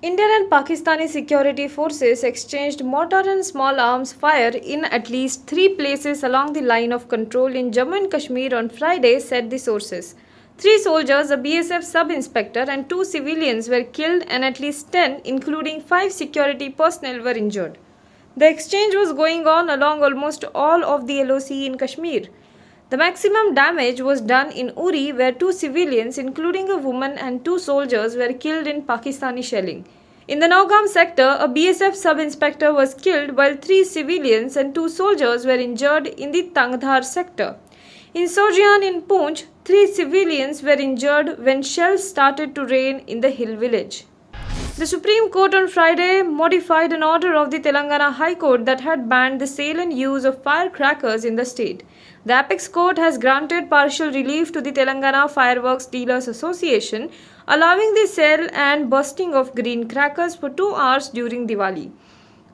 Indian and Pakistani security forces exchanged mortar and small arms fire in at least 3 places along the line of control in Jammu and Kashmir on Friday, said the sources. 3 soldiers, a BSF sub-inspector and 2 civilians were killed and at least 10, including 5 security personnel, were injured. The exchange was going on along almost all of the LOC in Kashmir. The maximum damage was done in Uri, where 2 civilians, including a woman and 2 soldiers, were killed in Pakistani shelling. In the Naugam sector, a BSF sub-inspector was killed while 3 civilians and 2 soldiers were injured in the Tangdhar sector. In Sojian in Poonch, 3 civilians were injured when shells started to rain in the hill village. The Supreme Court on Friday modified an order of the Telangana High Court that had banned the sale and use of firecrackers in the state. The Apex Court has granted partial relief to the Telangana Fireworks Dealers Association, allowing the sale and bursting of green crackers for 2 hours during Diwali.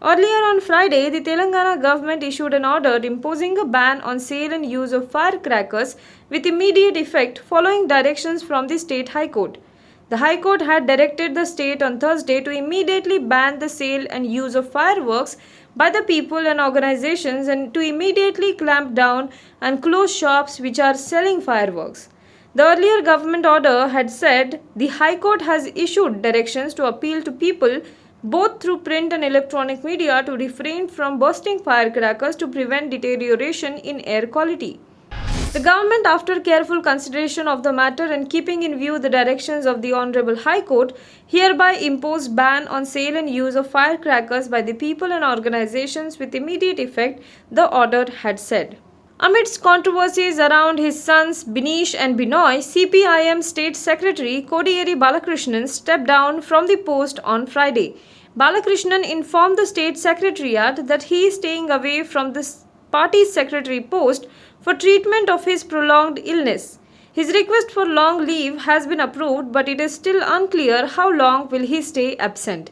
Earlier on Friday, the Telangana government issued an order imposing a ban on sale and use of firecrackers with immediate effect following directions from the State High Court. The High Court had directed the state on Thursday to immediately ban the sale and use of fireworks by the people and organizations and to immediately clamp down and close shops which are selling fireworks. The earlier government order had said the High Court has issued directions to appeal to people both through print and electronic media to refrain from bursting firecrackers to prevent deterioration in air quality. The government, after careful consideration of the matter and keeping in view the directions of the Honorable High Court, hereby imposed ban on sale and use of firecrackers by the people and organizations with immediate effect, the order had said. Amidst controversies around his sons Binish and Binoy, CPIM State Secretary Kodiyeri Balakrishnan stepped down from the post on Friday. Balakrishnan informed the State Secretariat that he is staying away from the party's secretary post for treatment of his prolonged illness. His request for long leave has been approved, but it is still unclear how long will he stay absent.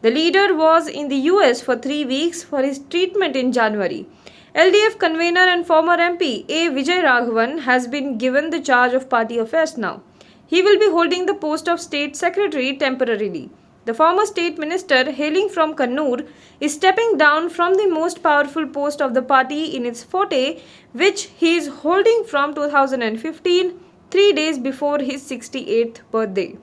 The leader was in the US for 3 weeks for his treatment in January. LDF convener and former MP A. Vijay Raghavan has been given the charge of party affairs now. He will be holding the post of State Secretary temporarily. The former state minister, hailing from Kannur, is stepping down from the most powerful post of the party in its forte, which he is holding from 2015, 3 days before his 68th birthday.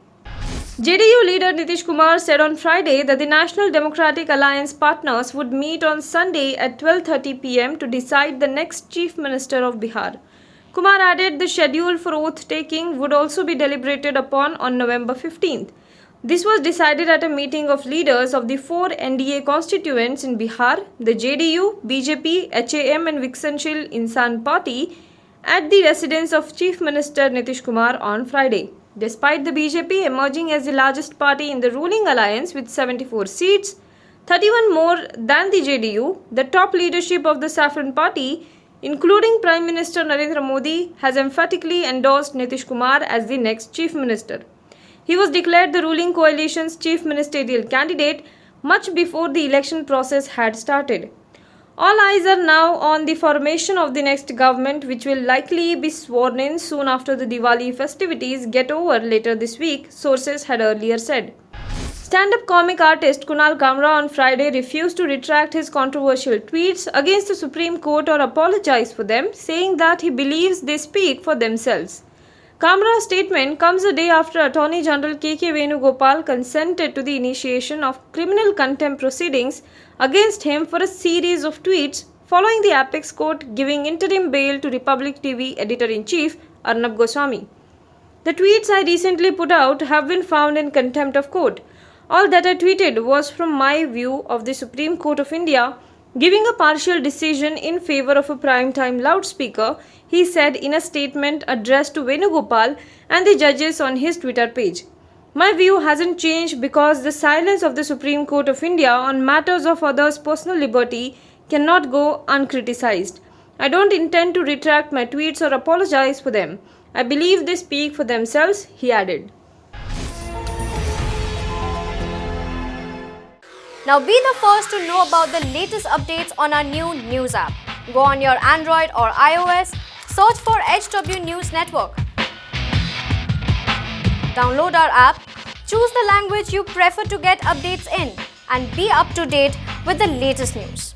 JDU leader Nitish Kumar said on Friday that the National Democratic Alliance partners would meet on Sunday at 12:30 p.m. to decide the next Chief Minister of Bihar. Kumar added the schedule for oath-taking would also be deliberated upon on November 15th. This was decided at a meeting of leaders of the 4 NDA constituents in Bihar, the JDU, BJP, HAM and Viksanshil Insan Party at the residence of Chief Minister Nitish Kumar on Friday. Despite the BJP emerging as the largest party in the ruling alliance with 74 seats, 31 more than the JDU, the top leadership of the Saffron Party, including Prime Minister Narendra Modi, has emphatically endorsed Nitish Kumar as the next Chief Minister. He was declared the ruling coalition's chief ministerial candidate much before the election process had started. All eyes are now on the formation of the next government, which will likely be sworn in soon after the Diwali festivities get over later this week, sources had earlier said. Stand-up comic artist Kunal Kamra on Friday refused to retract his controversial tweets against the Supreme Court or apologize for them, saying that he believes they speak for themselves. Kamra's statement comes a day after Attorney General K.K. Venugopal consented to the initiation of criminal contempt proceedings against him for a series of tweets following the Apex Court giving interim bail to Republic TV Editor-in-Chief Arnab Goswami. The tweets I recently put out have been found in contempt of court. All that I tweeted was from my view of the Supreme Court of India giving a partial decision in favor of a prime-time loudspeaker, he said in a statement addressed to Venugopal and the judges on his Twitter page. My view hasn't changed because the silence of the Supreme Court of India on matters of others' personal liberty cannot go uncriticized. I don't intend to retract my tweets or apologize for them. I believe they speak for themselves, he added. Now be the first to know about the latest updates on our new news app. Go on your Android or iOS, search for HW News Network. Download our app, choose the language you prefer to get updates in, and be up to date with the latest news.